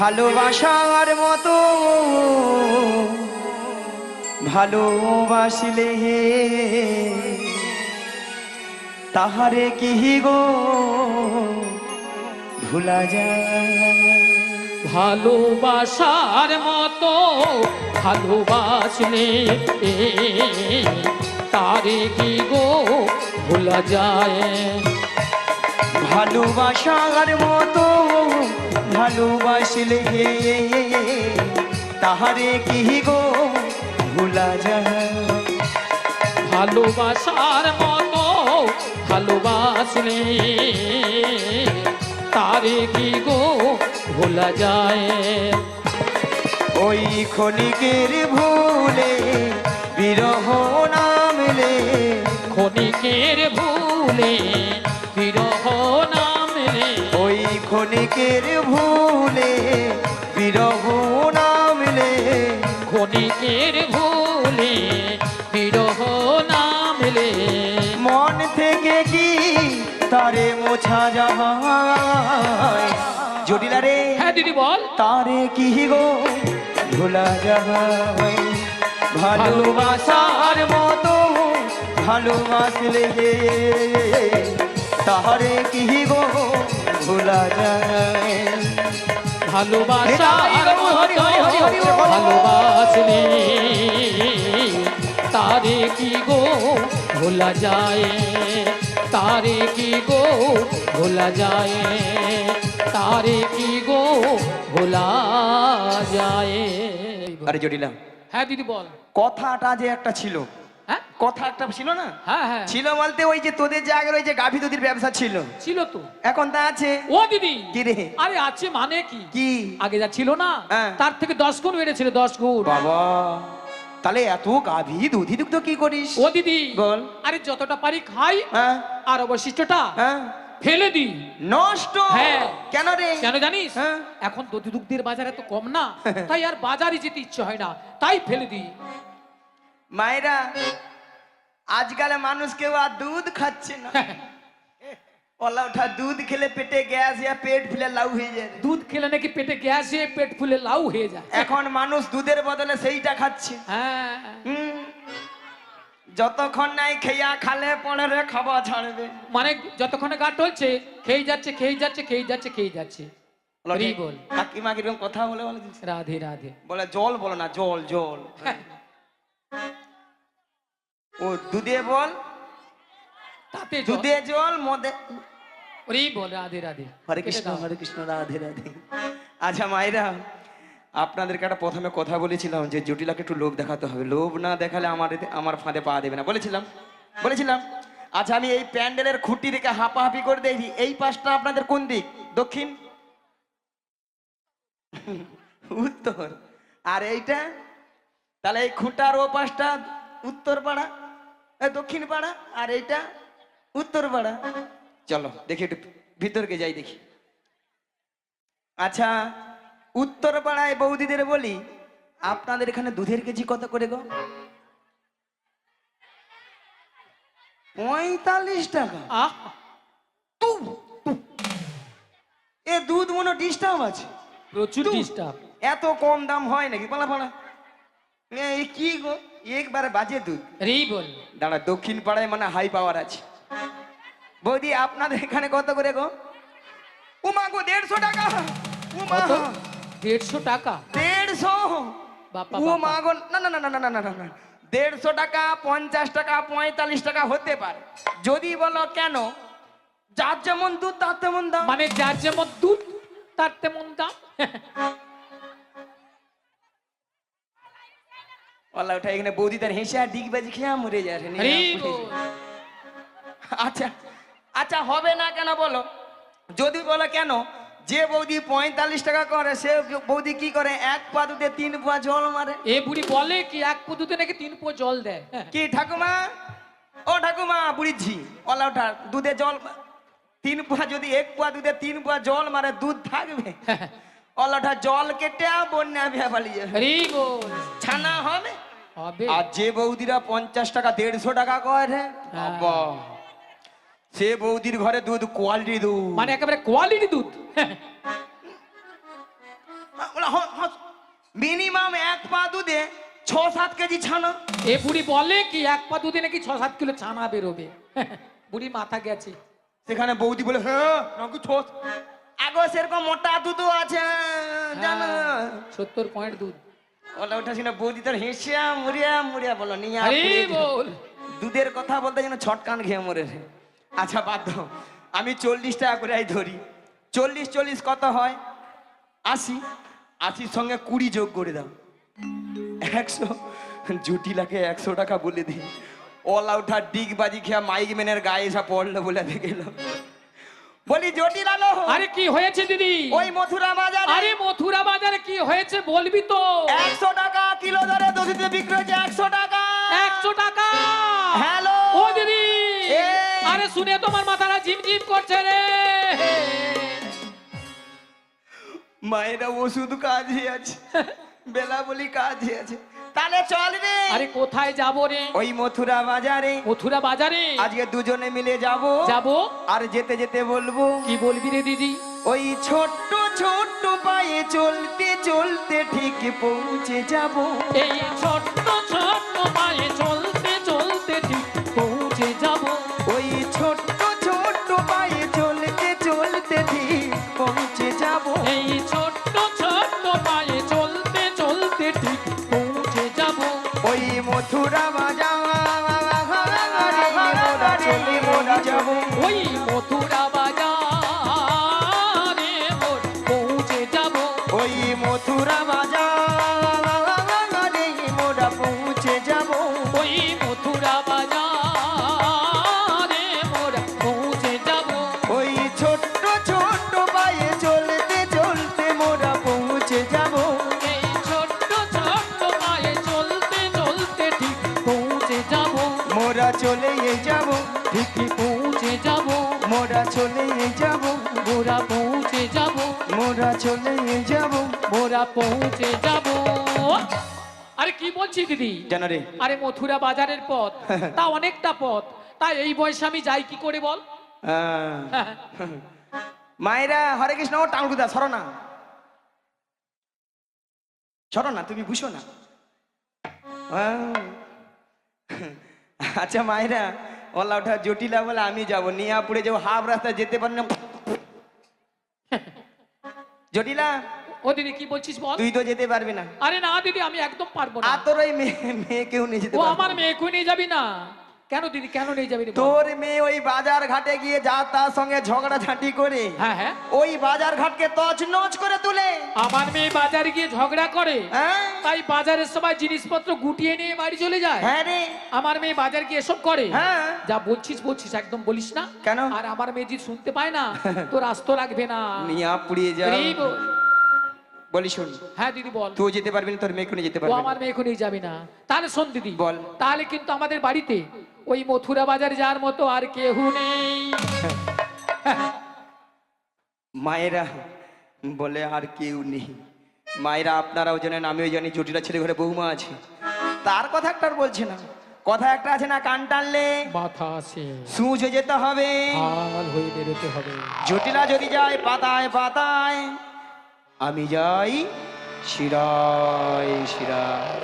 ভালোবাসার মতো ভালোবাসিলে তাহারে কি গো ভুলা যায়। ভালোবাসার মতো ভালোবাসলে তারে কি গো ভোলা যায়। ভালোবাসার মতো ভালোবাসলে তাহারে কি গো ভুলা যায়। ভালোবাসার মতো ভালোবাসলে তারে কি গো ভোলা যায়। ওই ক্ষণিকের ভুলে বিরহ নামলে, ক্ষণিকের ভুলে বিরহ নামলে, ওই ক্ষণিকের ভুলে বিরহ নামলে, ক্ষণিকের ভুলে বিরহ নামলে মন থেকে কি তারে মোছা যায়। জটিলা রে, হ্যাঁ দিদি বল, তারে কি গো ভোলা যায়। ভালোবাসার মতো ভালোবাসলে তাহারে কি গো ভোলা যায়। ভালোবাসার মতো ভালোবাসলে তারে কি গো ভোলা যায়। তারে কি গো ভোলা যায়। তারে কি গো ভোলা যায়। আরে জটিলা, হ্যাঁ দিদি বল। কথাটা যে একটা ছিল, হ্যাঁ কথা একটা ছিল না? হ্যাঁ হ্যাঁ ছিল বলতে ওই যে তোদের যে আগের ওই যে গাভী দুধের ব্যবসা ছিল, ছিল তো, এখন তা আছে? ও দিদি কি রে? আরে আছে মানে কি, কি আগে যা ছিল না হ্যাঁ। তার থেকে 10 গুণ বেড়েছিল, 10 গুণ। বাবা, তাহলে এত গাভী দুধি দুধ কি করিস? ও দিদি বল। আরে যতটা পারি খাই হ্যাঁ আর অবশিষ্টটা হ্যাঁ, ফেলে দিই। নষ্ট? হ্যাঁ। কেন রে? কেন জানিস? হ্যাঁ। এখন দধি দুগ্ধের বাজার এত কম না, তাই আর বাজারে যেতে ইচ্ছে হয় না, তাই ফেলে দিই। মায়েরা, আজকাল মানুষ কেউ আর দুধ খাচ্ছে না। ওলা ওঠা দুধ খেলে পেটে গ্যাস या পেট ফুলে লাউ হয়ে যায়। দুধ খেলে নাকি পেটে গ্যাস হয়ে পেট ফুলে লাউ হয়ে যায়। এখন মানুষ দুধের বদলে সেইটা খাচ্ছে। হ্যাঁ হুম, যতক্ষণ নাই খেয়া খালে পড়ে রে খাওয়া ছাড়বে। মানে যতক্ষণে গা টলছে খেয়ে যাচ্ছে খেয়ে যাচ্ছে খেয়ে যাচ্ছে খেয়ে যাচ্ছে। হরি বল। কাকিমা কিরকম কথা বলে বলে দিচ্ছে? রাধে রাধে। বলে জল বলো না, জল জল। ও দুধে বল, তাতে দুধে জল মদে। হরি বল। রাধে রাধে। হরে কৃষ্ণ হরে কৃষ্ণ রাধে রাধে। আচ্ছা মায়েরা, আপনাদেরকে একটা প্রথমে কথা বলেছিলাম যে জটিলাকে একটু লোভ দেখাতে হবে, লোভ না দেখালে আমার ফাঁদে পা দেবে না, বলেছিলাম। আচ্ছা আমি এই প্যান্ডেলের খুঁটি রেখে হাঁপাহাপি করে দেখি, এই পাশটা আপনাদের কোন দিক? দক্ষিণ? উত্তর। আর এইটা? তাহলে এই খুঁটার ও পাশটা উত্তর পাড়া, দক্ষিণ পাড়া, আর এইটা উত্তর পাড়া। চলো দেখি একটু ভিতরকে যাই দেখি। আচ্ছা উত্তর পাড়ায় বৌদিদের বলি, আপনাদের এখানে দুধের কেজি কত করে গো? 45 টাকা। এ দুধ মনে ডিস্টার্ব আছে, প্রচুর ডিস্টার্ব। এত কম দাম হয় নাকি? পালা পালা, এই কি গো একবারে বাজে দুধ। হরি বল। দাঁড়া, দক্ষিণ পাড়ায় মানে হাই পাওয়ার আছে। বৌদি আপনাদের এখানে কত করে গো? উমা গো 150 টাকা। উমা 150 টাকা? 150? বাপা উমা গো, না না না না না না না না, 150 টাকা 50 টাকা 45 টাকা হতে পারে। যদি বলো কেন, যার যেমন দুধ তার তেমন দাম। মানে যার যেমন দুধ তার তেমন দাম। ওলা ওঠা এখানে বৌদি তার হেসে আর ডিগবাজি খেয়ে মরে যায়। হরি বল। আচ্ছা আচ্ছা, হবে না কেন বলো? যদি বলো কেন, যে বৌদি 45 টাকা করে সে বৌদি কি করে, 1 পা দুধে 3 পা জল মারে। এ বুড়ি বলে কি 1 পো দুধে নাকি 3 পো জল দেয়। কি ঠাকুমা, ও ঠাকুমা বুড়িঝি, ওলা ওঠা দুধে জল 3 পা, যদি 1 পা দুধে 3 পা জল মারে দুধ থাকবে? ওলা ওঠা জল কেটে বন্যা ভেয়া পালিয়ে হরি বল। ছানা হবে। হবে। আর যে বৌদিরা 50 টাকা 150 টাকা করে, বাবা, সে বৌদির ঘরে দুধ কোয়ালিটি দুধ, মানে একেবারে কোয়ালিটি দুধ। মিনিমাম 1 পা দুধে 6-7 কেজি ছানা। এ বুড়ি বলে কি 1 পা দুধে নাকি 6-7 কিলো ছানা বেরোবে। বুড়ি মাথা গেছে। সেখানে বৌদি বলে হ্যাঁ নাকি 6 আগো সেরকম মোটা দুধও আছে জানো। 70 পয়েন্ট দুধ। ওটা ওটা ছিল বৌদি তোর হেসিয়া মুড়িয়া মুড়িয়া বলো নিয়ে আরে বল দুধের কথা বলতে যেন ছটকান খেয়ে মরে। আচ্ছা বাদ দাও, আমি 40 টাকা করে ধরি। 40 কত হয়? 80। 80 সঙ্গে 20 যোগ করে দাও 100। জটিলাকে 100 টাকা বলে দিই। অল আউট আর ডিগ বাজি খেয়া মাইক ম্যানের গায়ে এসে পড়লো বলে দেখে বলি জটিলা লো। আরে কি হয়েছে দিদি? ওই মথুরা বাজারে। আরে মথুরা বাজারে কি হয়েছে বলবি তো? 100 টাকা কিলো দরে দধিতে বিক্রি হচ্ছে। 100 টাকা। 100 টাকা। হ্যালো ও দিদি, আরে শুনে তোমার মাথাটা ঝিমঝিম করছে রে। মায়েরা ওষুধ কাজে আছে, বেলা বলি কাজে আছে। তাহলে চল রে। আরে কোথায় যাব রে? ওই মথুরা বাজারে। মথুরা বাজারে আজকে দুজনে মিলে যাব। আর যেতে যেতে বলবো। কি বলবি রে দিদি? ওই ছোট্ট ছোট্ট পায়ে চলতে চলতে ঠিক পৌঁছে যাব। এই ছোট্ট ছোট্ট পায়ে চলতে চলতে ঠিক পৌঁছে যাব। ওই ছোট্ট ছোট্ট পায়ে চলতে চলতে ঠিক পৌঁছে যাব। এই ছোট্ট ছোট্ট পায়ে চলতে চলতে ঠিক পৌঁছে যাব। ওই মথুরা বাজারে চলে মোরা যাব। ওই মথুরা বাজারে মোর পৌঁছে যাব। ওই মথুরা বাজারে মোরা পৌঁছে যাব। ওই মথুরা বাজারে মোরা পৌঁছে যাব। ওই ছোট্ট ছোট্ট পায়ে চলতে চলতে মোরা পৌঁছে যাব। এই ছোট্ট ছোট্ট পায়ে চলতে চলতে ঠিক পৌঁছে যাব। মোরা চলে যাব, ঠিক পৌঁছে যাব। মোরা চলে যাব, মোরা পৌঁছে যাব। মোরা চলে যাব। মোরা পৌঁছে যাব। আরে কি বলছি দিদি? জানো রে, আরে মথুরা বাজারের পথ তা অনেকটা পথ, তাই এই বয়সে আমি যাই কি করে বল? মায়েরা হরে কৃষ্ণ টাঙ্গুদা সরো না, সরো না, তুমি বুঝো না। আচ্ছা মায়েরা ওলা ওঠা জটিলা বলে আমি যাবো, নিয়াপুরে যাবো, হাফ রাস্তা যেতে পারি না। জটিলা ও দিদি কি বলছিস বল? তুই তো যেতে পারবি না। আরে না দিদি আমি একদম পারবো না। আর তোর ওই মেয়ে কেউ নিয়ে যেতে ও পারবে আমার না। মেয়েকে নিয়ে যাবি না কেন দিদি? কেন নিয়ে যাবি রে বল? তোর মেয়ে ওই বাজার ঘাটে গিয়ে যা তার সঙ্গে ঝগড়া ঝাঁটি করে হ্যাঁ হ্যাঁ, ওই বাজার ঘাটকে তছনছ করে তুলে। আমার মেয়ে বাজারে গিয়ে ঝগড়া করে, হ্যাঁ তাই বাজারের সবাই জিনিসপত্র গুটিয়ে নিয়ে বাড়ি চলে যায়। হ্যাঁ রে, আমার মেয়ে বাজার গিয়ে এসব করে। হ্যাঁ যা বলছিস বলছিস একদম বলিস না। কেন? আর আমার মেয়ে যদি শুনতে পায় না তোর আস্ত রাখবে না। নিয়া পুড়িয়ে যা। এই বল। বলি শোন, হ্যাঁ দিদি বল। তুই যেতে পারবি না, তোর মেয়ে নিয়ে যেতে ও পারবে আমার না। মেয়েকে নিয়ে যাবি না। তাহলে শোন দিদি বল। তাহলে কিন্তু আমাদের বাড়িতে ওই মথুরা বাজার যাওয়ার মতো আর কেউ নেই। মায়েরা বলে আর কেউ নেই। মায়েরা আপনারাও জানেন, আমিও জানি, জটিলা ছেলে ঘরে বৌমা আছে। তার কথা একটা আর বলছে না, কথা একটা আছে না, কান টানলে মাথা আসে, সুঁচে যেতে হবে, হাল হয়ে বেরোতে হবে। জটিলা যদি যায় পাতায় পাতায়, আমি যাই শিরায় শিরায়।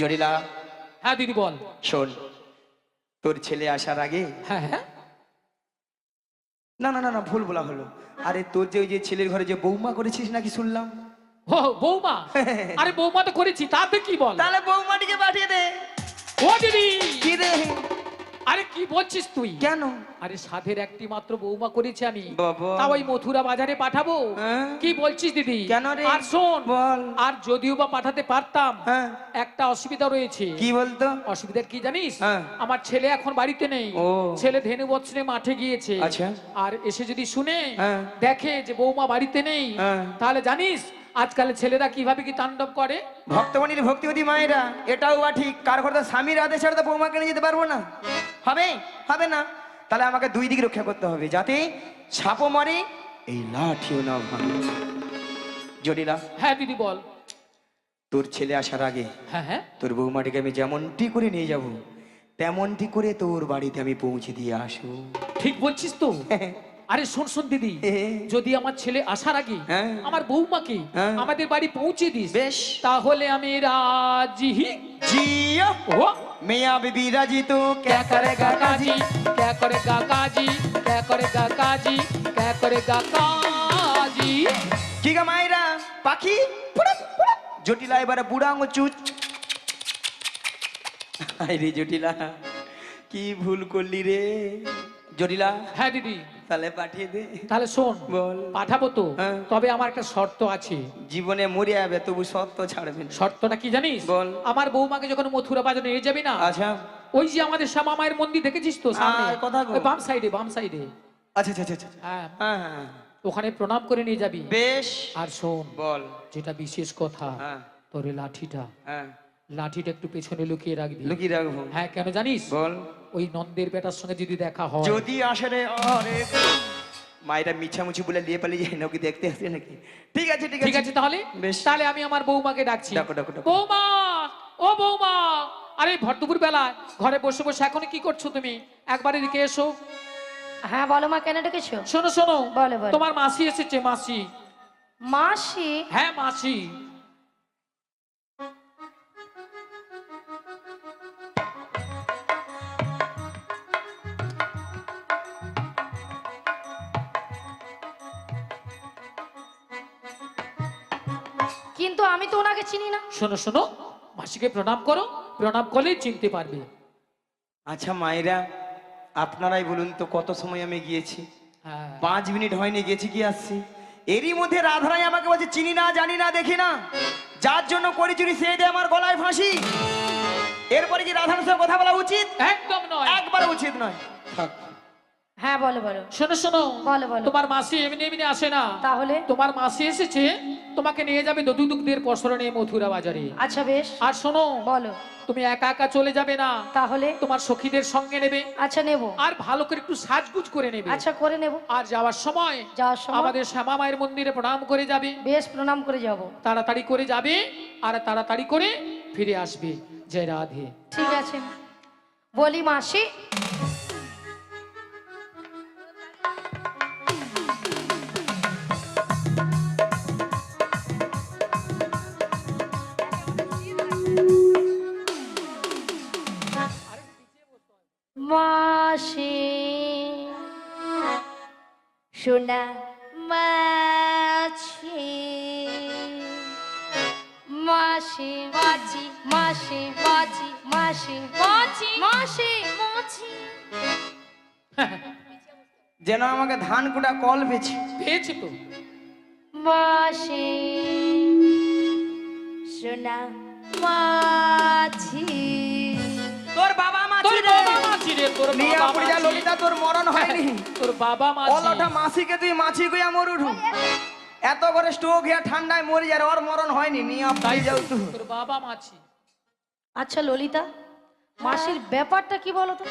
জটিলা হ্যাঁ দিদি বল। শোন, তোর ছেলে আসার আগে, হ্যাঁ হ্যাঁ, না না না না ভুল বলা হলো, আরে তোর যে ওই যে ছেলের ঘরে যে বৌমা করেছিস নাকি শুনলাম। ও বৌমা, আরে বৌমা তো করেছি, তাতে কি বল? তাহলে বৌমাটিকে পাঠিয়ে দে। ও দিদি কি রে, আরে কি বলছিস তুই? কেন? আরে সাধের একটি মাত্র বৌমা করেছি আমি, বাবা। তা ওই মথুরা বাজারে পাঠাবো? হ্যাঁ। কি বলছিস দিদি? কেন রে? আর শোন, বল। আর যদিও বা পাঠাতে পারতাম, হ্যাঁ একটা অসুবিধা রয়েছে। কি বলতো? অসুবিধা কি জানিস? হ্যাঁ। আমার ছেলে এখন বাড়িতে নেই। ও। ছেলে ধেনু বৎসরে মাঠে গিয়েছে। আচ্ছা। আর এসে যদি শুনে হ্যাঁ। দেখে যে বৌমা বাড়িতে নেই, হ্যাঁ। তাহলে জানিস আজকাল ছেলেরা কিভাবে কি তাণ্ডব করে। ভক্তমণির ভক্তিবতী মায়েরা, এটাও বা ঠিক, কার ঘরে স্বামীর আদেশ ছাড়া তো বৌমাকে নিয়ে যেতে পারবো না। হবে হবে না, তাহলে আমাকে দুই দিক রক্ষা করতে হবে, যাতে সাপও মারে এই লাঠিও না ভাঙে। জটিলা হ্যাঁ দিদি বল। তোর ছেলে আসার আগে হ্যাঁ হ্যাঁ, তোর বৌমাটিকে আমি যেমনটি করে নিয়ে যাব, তেমনটি করে তোর বাড়িতে আমি পৌঁছে দিয়ে আসবো। ঠিক বলছিস তো। আরে শোন শোন দিদি, যদি আমার ছেলে আসার আগে হ্যাঁ। আমার বৌমাকে হ্যাঁ। আমাদের বাড়ি পৌঁছে দিস, বেশ। তাহলে আমি রাজি। जियो ও मियाँ बीबी राजी तो क्या करेगा काजी, क्या करेगा काजी, क्या करेगा काजी, क्या करेगा काजी। কি গা মাইরা পাখি জটিলা এবারে বুড়া আঙুল চুচ আরে জটিলা কি ভুল করলি রে জটিলা হ্যাঁ দিদি, তাহলে পাঠিয়ে দে তাহলে শোন, বল। পাঠাবো তো, হ্যাঁ। তবে আমার একটা শর্ত আছে। জীবনে মরে যাবে তবু সত্য ছাড়বে না শর্তটা কি জানিস? বল। আমার বৌমাকে যখন মথুরা বাজারে নিয়ে যাবি না, আচ্ছা ওই যে আমাদের শ্যামা মায়ের মন্দির দেখেছিস তো সামনে, আর কথা কও। ওই বাম সাইডে, বাম সাইডে, আচ্ছা আচ্ছা আচ্ছা হ্যাঁ, হ্যাঁ হ্যাঁ ওখানে প্রণাম করে নিয়ে যাবি। বেশ আর শোন, বল যেটা বিশেষ কথা, হ্যাঁ তোর এই লাঠিটা, হ্যাঁ লাঠিটা একটু পেছনে লুকিয়ে রাখবি। লুকিয়ে রাখবো হ্যাঁ, কেন জানিস? বল ওই নন্দের বেটার সঙ্গে যদি দেখা হয়, যদি আসে রে আরে মায়েরা মিছামুছি বলে নিয়ে পালিয়ে যায় না ওকে দেখতে আসে নাকি ঠিক আছে ঠিক ঠিক আছে তাহলে, বেশ। তাহলে আমি আমার বৌমাকে ডাকছি। ডাকো, ডাকো, ডাকো। বৌমা, ও বৌমা, আরে ভরদুপুর বেলা ঘরে বসে বসে এখন কি করছো তুমি? একবার এদিকে এসো। হ্যাঁ বলো মা, কেন ডেকেছো? শোনো শোনো, বলো, বলো। তোমার মাসি এসেছে, মাসি। মাসি? হ্যাঁ মাসি। কিন্তু আমি তো ওনাকে চিনি না। শোনো শোনো, মাসিকে প্রণাম করো, প্রণাম করলেই চিনতে পারবে। আচ্ছা মায়েরা আপনারাই বলুন তো কত সময় আমি গিয়েছি হ্যাঁ, 5 মিনিট হয়নি গেছি কি আসছি এরই মধ্যে রাধারাই আমাকে বলছে চিনি না জানি না দেখি না যার জন্য করি চুরি সে দে আমার গলায় ফাঁসি এরপরে কি রাধার সাথে কথা বলা উচিত একদম নয়। একবার উচিত নয় থাক হ্যাঁ বলো বলো। শোনো শোনো, বলো, বলো। তোমার মাসি এমনি এমনি আসে না। তাহলে? তোমার মাসি এসেছে, তোমাকে নিয়ে যাবে দুধের পসরণে মথুরা বাজারে। আচ্ছা বেশ, আর শোনো, বলো। তুমি একা একা চলে যাবে না, তাহলে? তোমার সখীদের সঙ্গে নেবে। আচ্ছা নেব। আর ভালো করে একটু সাজগুজ করে নেবে। আচ্ছা করে নেব। আর যাওয়ার সময় যাওয়ার আমাদের শ্যামা মায়ের মন্দিরে প্রণাম করে যাবে। বেশ, প্রণাম করে যাব। তাড়াতাড়ি করে যাবে আর তাড়াতাড়ি করে ফিরে আসবে। জয় রাধে। ঠিক আছে। বলি মাসি, মাসি সোনা মাছি, মাসি মাছি, মাসি মাছি, মাসি মাছি, মাসি মাছি। যেন আমাকে ধান কুটা কল পেয়েছে পেয়েছি তো। মাসি সোনা মাছি, তোর বাবা মাছি তোর রে বাবা মাছি রে, তোর নিয়া বাবা পড়িয়া মাছি। ললিতা তোর মরণ হয়নি তোর বাবা মাছি। অলটা মাসিকে তুই মাছি কইয়া মরুঠু এত করে স্ট্রোক হইয়া ঠান্ডায় মরে যায় ওর মরণ হয়নি নিয়া তাই পড়ে যাও তুই তোর বাবা মাছি। আচ্ছা ললিতা, মাসির ব্যাপারটা কি বলো তো?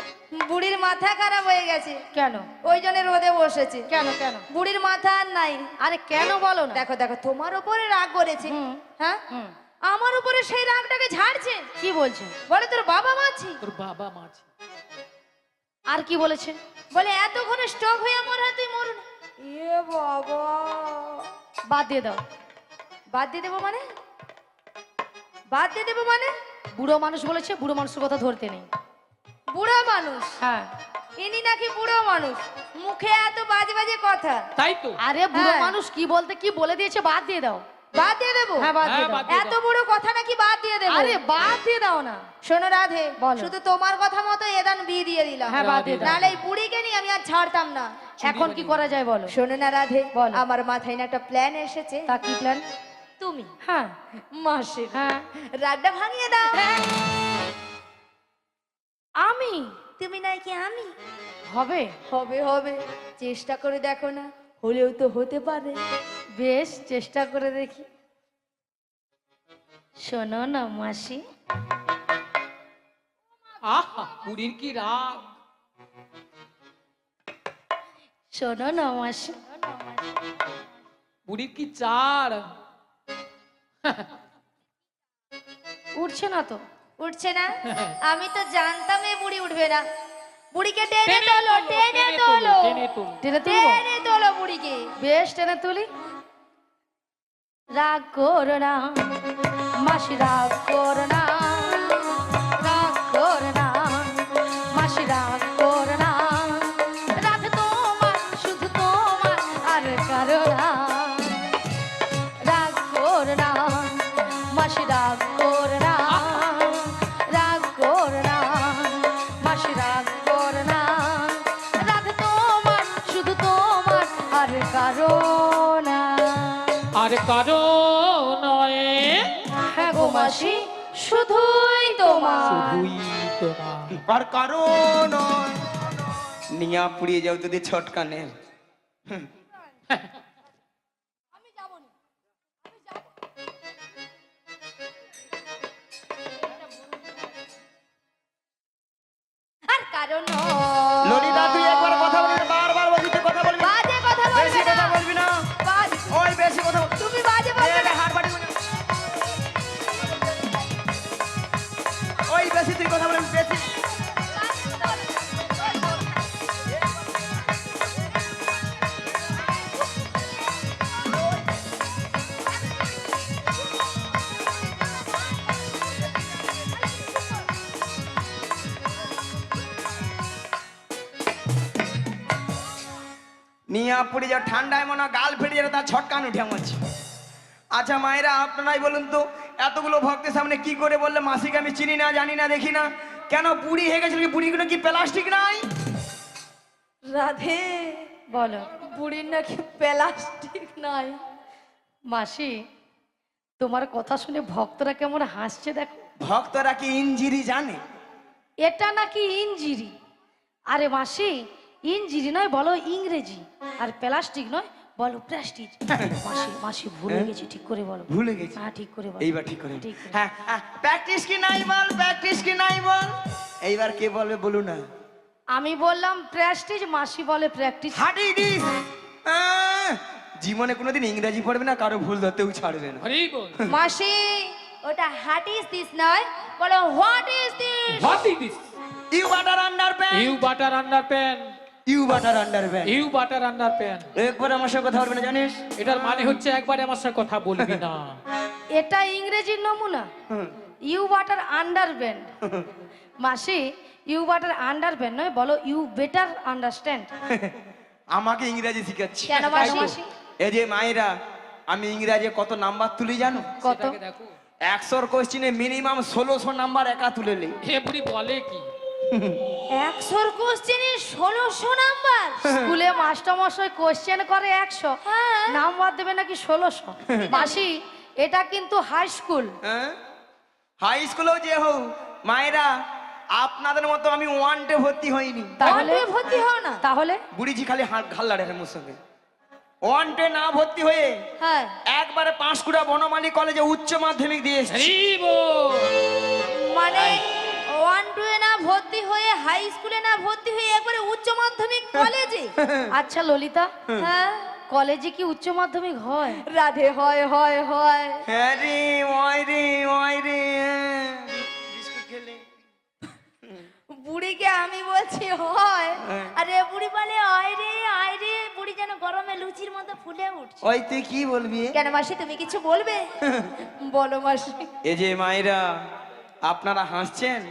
বুড়ির মাথা খারাপ হয়ে গেছে, কেন? ওই জন্য রোদে বসেছে। কেন কেন? বুড়ির মাথা আর নাই। আরে কেন বলো না? দেখো দেখো, তোমার উপরে রাগ করেছে। হুম। হ্যাঁ, হুম। আমার উপরে সেই রাগটাকে ঝাড়ছে। কি বলছে? বলে তোর বাবা মাছি। তোর বাবা মাছি। আর কি বলেছে? বলে এতক্ষণ স্টক হয়ে মর হয় তুই মরু না। এ বাবা, বাদ দিয়ে দাও। বাদ দিয়ে দেবো মানে? বাদ দিয়ে দেবো মানে? বুড়ো মানুষ বলেছে, বুড়ো মানুষের কথা ধরতে নেই। বুড়ো মানুষ? হ্যাঁ। ইনি নাকি বুড়ো মানুষ, মুখে এত বাজে বাজে কথা। তাই তো। আরে বুড়ো হ্যাঁ। মানুষ কি বলতে কি বলে দিয়েছে, বাদ দিয়ে দাও। বাদ দিয়ে দেবো? হ্যাঁ বাদ দিয়ে হ্যাঁ, দাও। বাদ দিয়ে এত বড় কথা নাকি বাদ দিয়ে দেবো? আরে বাদ দিয়ে দাও না। শোনো রাধে, বলো। শুধু তোমার কথা মতো এদান বিয়ে দিয়ে দিলাম। হ্যাঁ বাদ দিয়ে দাও। নাহলে এই বুড়িকে নিয়ে আমি আর ছাড়তাম না। এখন কি করা যায় বলো? শোনো না রাধে, বলো। আমার মাথায় না একটা প্ল্যান এসেছে। তা কি প্ল্যান? তুমি হ্যাঁ মাসে হ্যাঁ। রাগটা ভাঙিয়ে দাও। আমি? তুমি নাই কি আমি? হবে? হবে হবে, চেষ্টা করে দেখো না, হলেও তো হতে পারে। বেশ, চেষ্টা করে দেখি। শোনো না মাসি, আহা, বুড়ির কি রাগ। শোনো না মাসি, বুড়ির কি চার। উঠছে না তো? উঠছে না? আমি তো জানতাম এই বুড়ি উঠবে না। বুড়িকে টেনে তোলো, টেনে তোলো, টেনে তোলো। টেনে তুলবো? টেনে তোলো বুড়িকে। বেশ টেনে তুলি। রাগ করো না মাসি, রাগ করো না, রাগ করো না মাসি, রাগ করো না। রাগ তোমার, শুধু তোমার, আর কারো না। রাগ করো না মাসি, রাগ করো না, রাগ করো না মাসি, রাগ করো না। রাগ তোমার, শুধু তোমার, আর কারো না। আর কারো নয়, হ্যাঁ গো মাসি, শুধুই তোমার। শুধুই তোমার। আর কারণ নিয়া পুড়িয়ে যাও তোদের ছটকানে। আর কারণ ললিতা তুই একবার কথা বলবি না, বারবার বলবি তুই কথা বলবি না। বাজে কথা বেশি বলবে কথা না, বলবি না, বাজে, ওই বেশি কথা বল। তুমি বাজে বলবে না। হাত বাড়ি ওই বেশি তুই কথা বলবি বেশি। নিয়া পুড়ে যাও, ঠান্ডায় মনে হয় গাল ফেটে যাবে, তার ছটকান উঠে মারছে। আচ্ছা মায়েরা আপনারাই বলুন তো, এতগুলো ভক্তের সামনে কি করে বললে মাসিকে আমি চিনি না, জানি না, দেখি না? কেন বুড়ি হয়ে গেছিল কি? বুড়িগুলো কি প্লাস্টিক নাই? রাধে, বলো বুড়ির নাকি প্লাস্টিক নাই। মাসি, তোমার কথা শুনে ভক্তরা কেমন হাসছে দেখো। ভক্তরা কি ইঞ্জিরি জানে? এটা নাকি ইঞ্জিরি? আরে মাসি, ইঞ্জিরি নয়, বলো ইংরেজি। আর প্লাস্টিক নয়, বলো প্লাস্টিক। মাসি, মাসি ভুলে গেছি, ঠিক করে বলো। ভুলে গেছি? হ্যাঁ ঠিক করে বলো। এইবার ঠিক করে। ঠিক করে। হ্যাঁ প্র্যাকটিস কি নাই বল, প্র্যাকটিস কি নাই বল। এইবার কে বলবে বলুন না। আমি বললাম প্রেস্টিজ, মাসি বলে প্র্যাকটিস। হাঁটি দিস। জীবনে কোনোদিন ইংরেজি পড়বে না, কারো ভুল ধরতেও ছাড়বে না। হরি বল। মাসি, ওটা হাট ইজ দিস নয়, বলো what is this. What is this? You butter under pant, you butter under pant, you butter under pant. You butter under pant. একবার আমার সাথে কথা বলবে না জানিস? এটার মানে হচ্ছে একবারে আমার সাথে কথা বলবি না। এটা ইংরেজির নমুনা। You butter under band. মাসি, ইউ বাটার আন্ডার ব্যান্ড নয়, বলো ইউ বেটার আন্ডারস্ট্যান্ড। আমাকে ইংরেজি শিখাচ্ছি। কেন মাসি? এই যে মায়েরা, আমি ইংরেজি কত নাম্বার তুলি জানো? কত? সেটাকে দেখো। 100 কোশ্চিনে মিনিমাম 1600 নাম্বার একা তুলে নি। হে বুড়ি বলে কি? 100 কোশ্চেনে 1600 নাম্বার। স্কুলে মাস্টারমশাই কোশ্চেন করে 100, হ্যাঁ। নাম্বার দেবে নাকি 1600। মাসি, এটা কিন্তু হাই স্কুল। হ্যাঁ, হাই স্কুলেও যে হোক মায়েরা, আপনাদের মতো আমি ওয়ানটে ভর্তি হইনি। তাহলে ওয়ান টু ভর্তি হও না? তাহলে বুড়িজি খালি ঘাল লাড়ে মোর সঙ্গে। ওয়ানটে না ভর্তি হয়ে হ্যাঁ। একবারে পাঁশকুড়া বনমালী কলেজে উচ্চ মাধ্যমিক দিয়ে এসেছি। হরি বল। মানে 1 2 এ না ভর্তি হয়ে, হাই স্কুলে না ভর্তি হয়ে, একবারে উচ্চ মাধ্যমিক কলেজে। আচ্ছা ললিতা, হ্যাঁ কলেজে কি উচ্চ মাধ্যমিক হয়? রাধে, হয় হয় হয়। হ্যাঁ রে, ওই রে, ওই রে। বিস্কুট খেলে বুড়িকে আমি বলছি হয়, হ্যাঁ। আরে বুড়ি বলে আয় রে, আয় রে। বুড়ি যেন গরমে লুচির মতো ফুলে উঠছে। ওই তুই কি বলবি? কেন মাসি, তুমি কিছু বলবে? বলো মাসি। এই যে মায়েরা, আপনারা হাসছেন,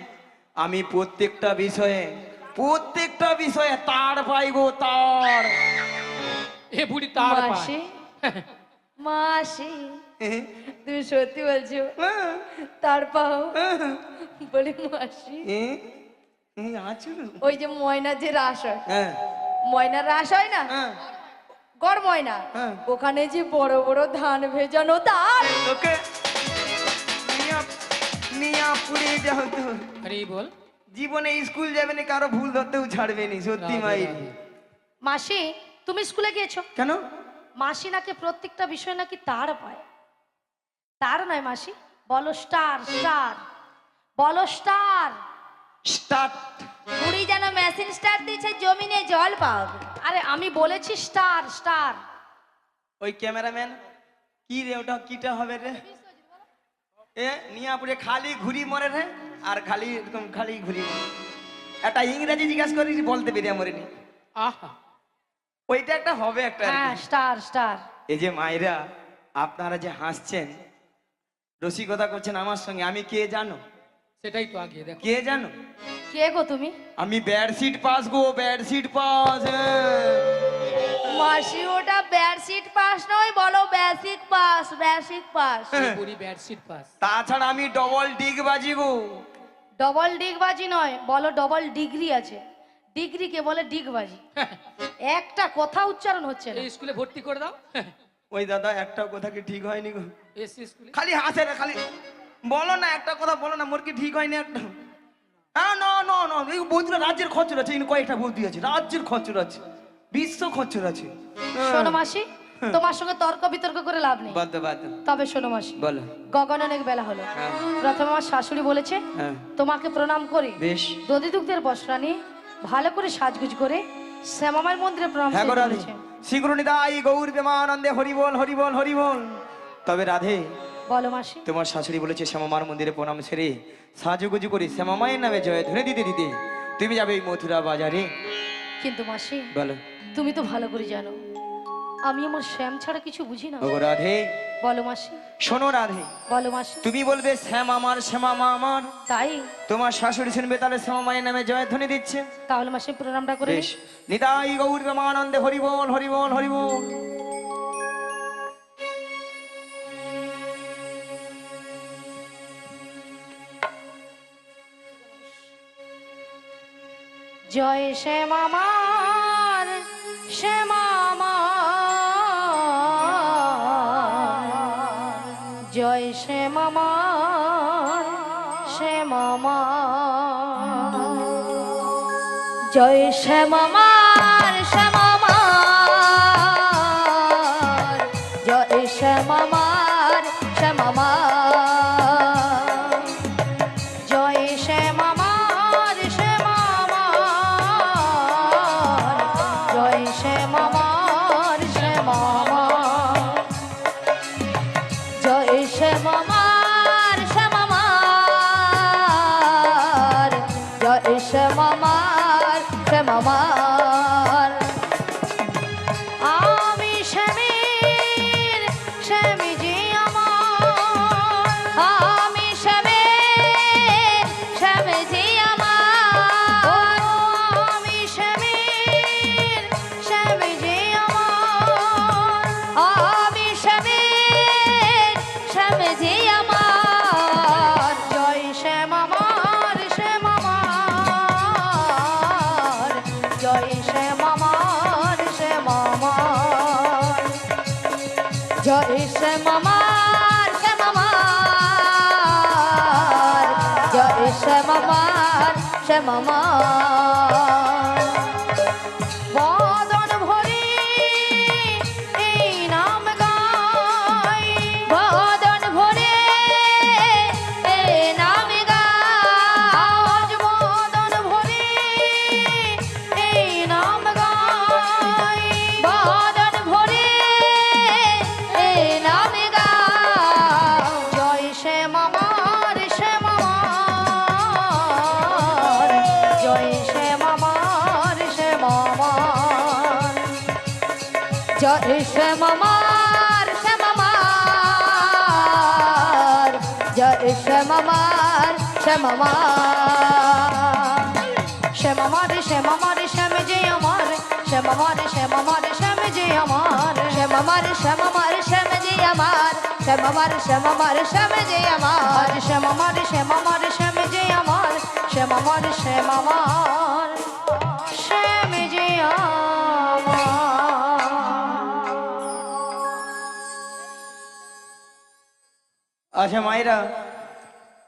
আমি প্রত্যেকটা বিষয়ে তার পাই গো, তার। হে বুড়ি তার পায়। মাসি, মাসি, তুমি সত্যি বলছো? তার পাও? বলি মাসি, আছো? ওই যে ময়না যে রাস হয়, হ্যাঁ ময়নার রাস হয় না, হ্যাঁ গড় ময়না, হ্যাঁ। ওখানে যে বড় বড় ধান ভেজানো, তার তোকে নিয়া পুড়ে যাও তো। হরি বল। জীবনে স্কুল যাবে না, কারো ভুল ধরতেও ছাড়বে নি, সত্যি রাধে, মাই। রাধে। মাসি তুমি স্কুলে গিয়েছো? কেন? মাসি নাকি প্রত্যেকটা বিষয় নাকি তার পায়। তার নয় মাসি, বলো স্টার, স্টার, বলো স্টার। স্টার্ট। বুড়ি যেন মেশিন স্টার্ট দিচ্ছে, জমিনে জল পাবে। আরে আমি বলেছি স্টার, স্টার। ওই ক্যামেরাম্যান, কি রে ওটা, কিটা হবে রে? নিয়া পুড়ে খালি ঘুরি মরে রে, আর খালি এরকম খালি ঘুরি মরে। একটা ইংরেজি জিজ্ঞাসা করি বলতে বেরিয়ে মরিনি। আহা ওইটা একটা হবে একটা আর কি। হ্যাঁ স্টার স্টার। এই যে মায়েরা আপনারা যে হাসছেন রসিকতা করছেন আমার সঙ্গে, আমি কে জানো? সেটাই তো আগে দেখো। কে জানো? কে গো তুমি? আমি বেডশিট পাস গো, বেডশিট পাস। মাসি ওটা বেডশিট পাস নয়, বলো basic pass, basic pass. Puri bedsheet pass. তাছাড়া আমি ডবল ডিগ বাজি গো। ডবল ডিগবাজি নয়, বলো ডবল ডিগ্রি আছে। ডিগ্রিকে বলে ডিগবাজি। একটা কথা উচ্চারণ হচ্ছে না। এই স্কুলে ভর্তি করে দাও। ওই দাদা একটা কথা কি ঠিক হয়নি গো? এসসি স্কুলে খালি হাসে না, খালি বলো না একটা কথা বলো না, মোর কি ঠিক হয়নি একটা? হ্যাঁ না না না, এই বন্ধুরা রাজ্যের খরচ আছে, ইনি কয়েকটা বুদ্ধি আছে, রাজ্যের খরচ আছে, বিশ্ব খরচ আছে। শোনো মাসি, তোমার সঙ্গে তর্ক বিতর্ক করে লাভ নেই। বাদ দাও, বাদ দাও। তবে শোনো মাসি, বলো। গগন অনেক বেলা হলো। হ্যাঁ। প্রথমে আমার শাশুড়ি বলেছে হ্যাঁ তোমাকে প্রণাম করে বেশ। দধি দুগ্ধের বস্ত্র নিয়ে ভালো করে সাজগুজ করে শ্যামামার মন্দিরে প্রণাম হ্যাঁ গো করতে রাধে, বলেছে। শীঘ্র নিদাই গৌর প্রেমানন্দে হরি বল হরি বল হরি বল। তবে রাধে, বলো মাসি। তোমার শাশুড়ি বলেছে শ্যামামার মন্দিরে প্রণাম সেরে সাজুগুজু করে শ্যামামায়ের নামে জয় ধরে দিতে দিতে তুমি যাবে এই মথুরা বাজারে। কিন্তু মাসি বলো। তুমি তো ভালো করে জানো আমি আমার শ্যাম ছাড়া কিছু বুঝি না। ও গো রাধে, বলো মাসি। শোনো রাধে, বলো মাসি। তুমি বলবে শ্যাম আমার, শ্যামামা আমার, তাই তোমার শাশুড়ি শুনবে তাহলে শ্যামামায়ের নামে জয় ধ্বনি দিচ্ছে। তাহলে মাসি প্রণামটা করে বেশ। নিতাই গৌর প্রেমানন্দে হরি বল হরি বল হরি বল। জয় শ্যামামার, শ্যামামার, জয় শ্যামামার, শ্যামামার, জয় শ্যামামার, শ্যামামার, জয় শ্যামামার, শ্যামামার, জয় শ্যামামার, শ্যামামার, জয় শ্যামামার, শ্যামামার, জয় শ্যামামার, শ্যামামার, জয় শ্যামামার, শ্যামামার। আমি শ্যামের, শ্যামী যে আমার, আমি শ্যামের, শ্যামী যে আমার, আমি শ্যামের, শ্যামী যে আমার, আমি শ্যামের, শ্যামী যে আমার। জয় শ্যামামার, শ্যামামার, জয় শ্যামামার, শ্যামামার, জয় শ্যামামার, শ্যামামার, জয় শ্যামামার, শ্যামামার। বদন ভরে এই নাম গাই, বদন ভরে এই নাম গাই, বদন ভরে এই নাম গাই, বদন ভরে এই নাম গাই। জয় শ্যামামার, শ্যামামার, জয় শ্যামামার, শ্যামামার, জয় শ্যামামার, শ্যামামার, জয় শ্যামামার, শ্যামামার। শ্যামামার, শ্যামামার, শ্যাম যে আমার, শ্যামামার, শ্যামামার, শ্যাম যে আমার, শ্যামামার, শ্যামামার, শ্যাম যে আমার, শ্যামামার, শ্যামামার, শ্যাম যে আমার, শ্যামামার, শ্যামামার, শ্যাম যে আমার, শ্যামামার, শ্যামামার, শ্যাম যে আমার। আচ্ছা মায়েরা,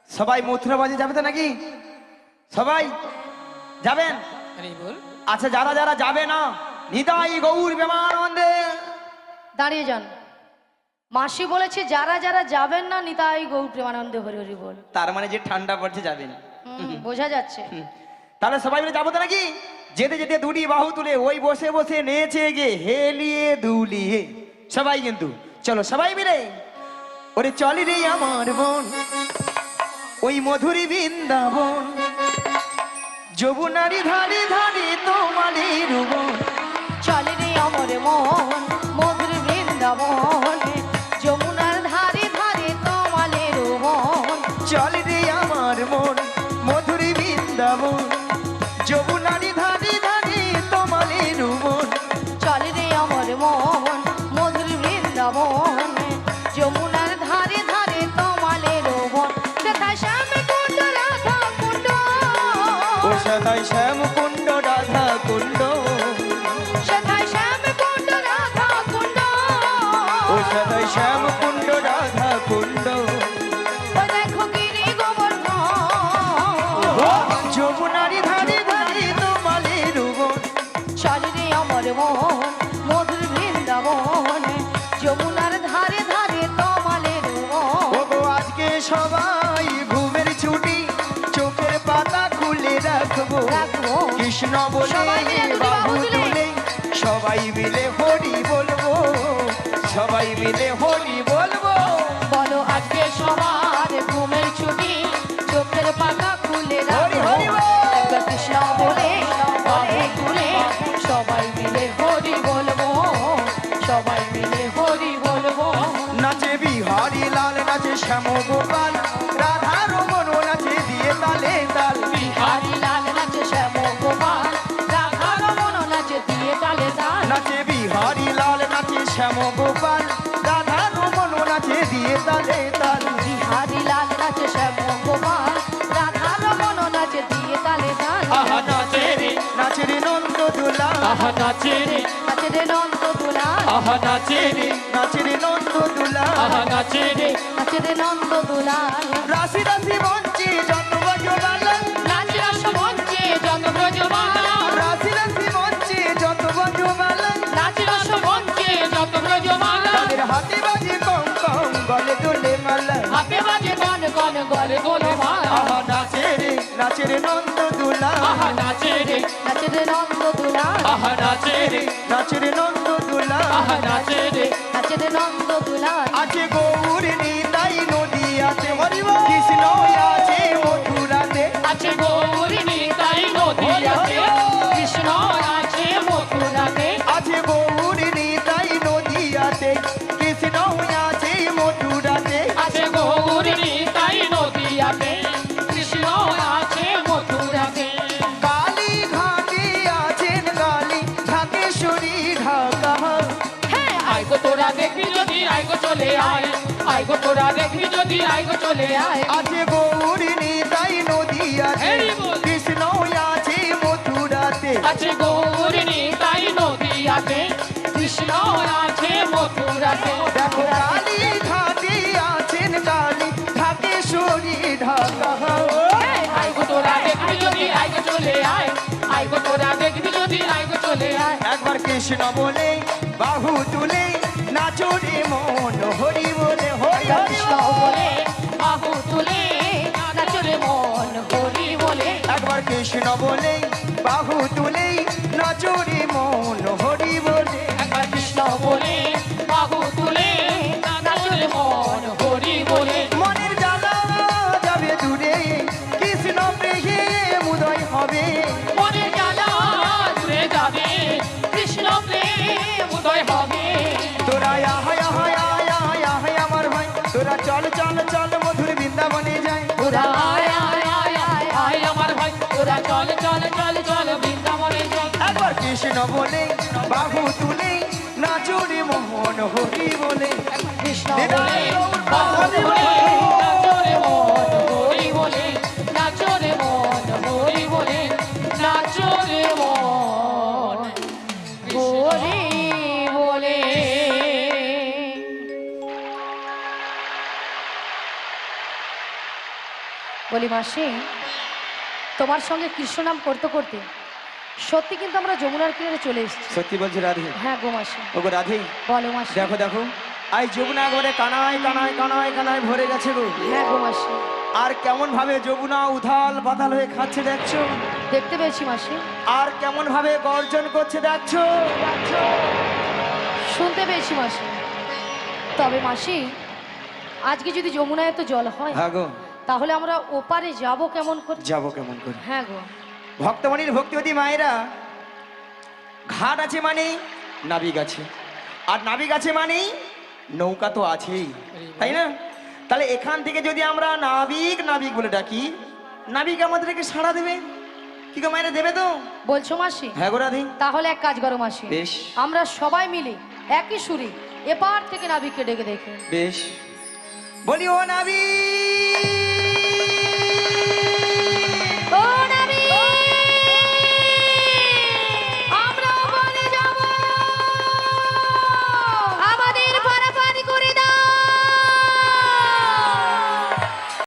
সবাই মথুরা বাজে যাবে তো নাকি? সবাই যাবেন? আরে বল। আচ্ছা যারা যারা যাবে না, নিতাই গৌর প্রেমানন্দে। দাঁড়িয়ে যান। মাসি বলেছে যারা যারা যাবেন না নিতাই গৌর প্রেমানন্দে হরি হরি বল। তার মানে যে ঠান্ডা পড়ছে যাবেন। বোঝা যাচ্ছে। তাহলে সবাই মিলে যাবো তো নাকি? যেতে যেতে দুটি বাহু তুলে ওই বসে বসে নেচে গে হেলিয়ে দুলিয়ে সবাই কিন্তু চলো সবাই মিলে। ওরে চলি রে আমার বোন ওই মধুরী বৃন্দাবন, যমুনারি ধারে ধারে তোমারে রুবন চলে রে অমর মন মধুর বৃন্দাবনে যমুনার ধারে ধারে তমালের বন চল রে আমার মন মধুরী বৃন্দাবন যমুনারি ধারে ধারে তোমারে রুবন চলে রে অমর মন মধুর বৃন্দাবনে যমুনার ধারে ধারে তমালের বন সেথায় শ্যাম কুণ্ড রাধা কুণ্ড ও সদাই শ্যাম কুণ্ড রাধা কুণ্ড সেথায় শ্যাম কুণ্ড রাধা কুণ্ড ও সদাই শ্যাম কুণ্ড রাধা কুণ্ড ও দেখো গিরি গোবর্ধন যমুনারি ধারে ধারে তোমারে রুবন চলে রে অমর মন মধুর বৃন্দাবনে যমুনার ধারে ধারে তমালের বন ওগো আজকে সবাই ঘুমের ছুটি চোখের পাতা খুলে রাখবো রাখবো। কৃষ্ণ বলে সবাই মিলে দুটি বাহু বাহু তুলে। তুলে সবাই মিলে হরি বলবো সবাই মিলে হরি বলবো বলো আজকে সবার ঘুমের ছুটি চোখের পাতা খুলে হরি রাখো হরি বল। একবার কৃষ্ণ বলে বাহু তুলে সবাই মিলে হরি বলবো সবাই মিলে হরি বলবো নাচে বিহারি লাল নাচে শ্যাম গোপাল রাধা রমন নাচে দিয়ে তালে তাল বিহারি লাল নাচে শ্যাম গোপাল রাধা রমন নাচে দিয়ে তালে তাল নাচে বিহারি লাল নাচে শ্যাম গোপাল রাধা রমন নাচে দিয়ে তালে তাল বিহারি লাল নাচে শ্যাম গোপাল রাধা রমন নাচে দিয়ে তালে তাল আহা নাচে রে নাচে রে নন্দ দুলা আহা নাচে রে নাচে রে নন্দ দুলাল আহা নাচে রে নাচে রে নন্দ দুলা আহা নাচে রে নাচে রে নন্দ দুলাল রাশি রাশি মঞ্চে যত বজবালা নাচে রস মঞ্চে যত ব্রজমালা রাশি রাশি মঞ্চে যত বজবালা নাচে রস মঞ্চে যত ব্রজমালা তাদের হাতে বাজে কম কম গলে দোলে মালা হাতে বাজে গান গান গলে গোলে মালা আহা নাচে রে নন্দ দুলা আহা নাচে রে নাচে রে নন্দ দুলাল আহা নাচে রে নাচে রে নন্দ দুলা আহা নাচে রে নাচে রে নন্দ দুলাল আছে গৌর নিতাই নদী আছে কৃষ্ণ আছে মথুরাতে আছে গৌরিনী তাই নদী আছে কৃষ্ণ আছে মথুরাতে আছে গৌর নিতাই নদী আছে কৃষ্ণ আছে মথুরাতে আছে গৌরিনী তাই নদী আছে কৃষ্ণ আছে মথুরাতে কালী ঘাটে আছেন কালী ঢাকেশ্বরী ঢাকা হ্যাঁ আই গো তোরা দেখবি যদি আই গো চলে আয় আই গো তোরা দেখবি যদি আই গো চলে আয় আছে গৌর নিতাই নদী আছে হরি বল। কৃষ্ণ আছে মথুরাতে আছে গৌরিনী তাই নদী আছে কৃষ্ণ আছে মথুরাতে দেখো কালী ঘাটে আছেন কালী ঢাকেশ্বরী ঢাকা আই গো তোরা দেখবি যদি আই গো চলে আয় আই গো তোরা দেখবি যদি আই গো চলে আয় একবার কৃষ্ণ বলে বাহু তুলে নাচো রে মন হরি বলে হরি হরি কৃষ্ণ বলে বাহু তুলে নাচে রে মন হরি বলে একবার কৃষ্ণ বলে বাহু তুলে নাচো রে মন হরি বলে একবার কৃষ্ণ বলে বাহু তুলে নাচরে মন হরি বলে মনের জ্বালা যাবে দূরে কৃষ্ণ প্রেম উদয় হবে মনে জ্বালা দূরে যাবে কৃষ্ণ প্রেম উদয় হবে তোরা আহায় আহায় আয় আয় আহায় আমার ভাই তোরা চল চল চল মধুর বৃন্দাবনে যায় তোরা আয় আয় আয় আয় আয় আমার ভাই তোরা চল চল চল চল বৃন্দাবনে চল একবার কৃষ্ণ বলে বাহু তুলে নাচো রে মোহন হরি বলে কৃষ্ণ দিদার বলে গৌর বাহু তুলে নাচরে মন হরি বলে নাচরে মন হরি বলে নাচরে মন হরি বলে বলি মাসি তোমার সঙ্গে কৃষ্ণ নাম করতে করতে সত্যি কিন্তু আমরা যমুনার কিনারে চলে এসেছি সত্যি বলছি রাধে হ্যাঁ গো মাসি ওগো রাধে বলো মাসি দেখো দেখো আই যমুনা ঘরে কানায় কানায় কানায় কানায় ভরে গেছে গো হ্যাঁ গো মাসি আর কেমন ভাবে যমুনা উথাল পাতাল হয়ে খাচ্ছে দেখছো দেখতে পেয়েছি মাসি আর কেমন ভাবে গর্জন করছে দেখছো শুনতে পেয়েছি মাসি তবে মাসি আজকে যদি যমুনায় এত জল হয় হ্যাঁ গো তাহলে আমরা ওপারে যাব কেমন করে যাবো কেমন করে হ্যাঁ গো ভক্তমণির ভক্তিবতী মায়েরা, ঘাট আছে মানে নাবিক আছে, আর নাবিক আছে মানেই নৌকা তো আছেই, তাই না? তাহলে এখান থেকে যদি আমরা নাবিক নাবিক বলে ডাকি, নাবিক আমাদেরকে সাড়া দেবে কি গো মায়েরা, দেবে তো? বলছো মাসি? হ্যাঁ গো রাধি। তাহলে এক কাজ করো মাসি, বেশ। আমরা সবাই মিলে একই সুরে এপার থেকে নাবিককে ডেকে দেখি। বেশ, বলি ও নাবিক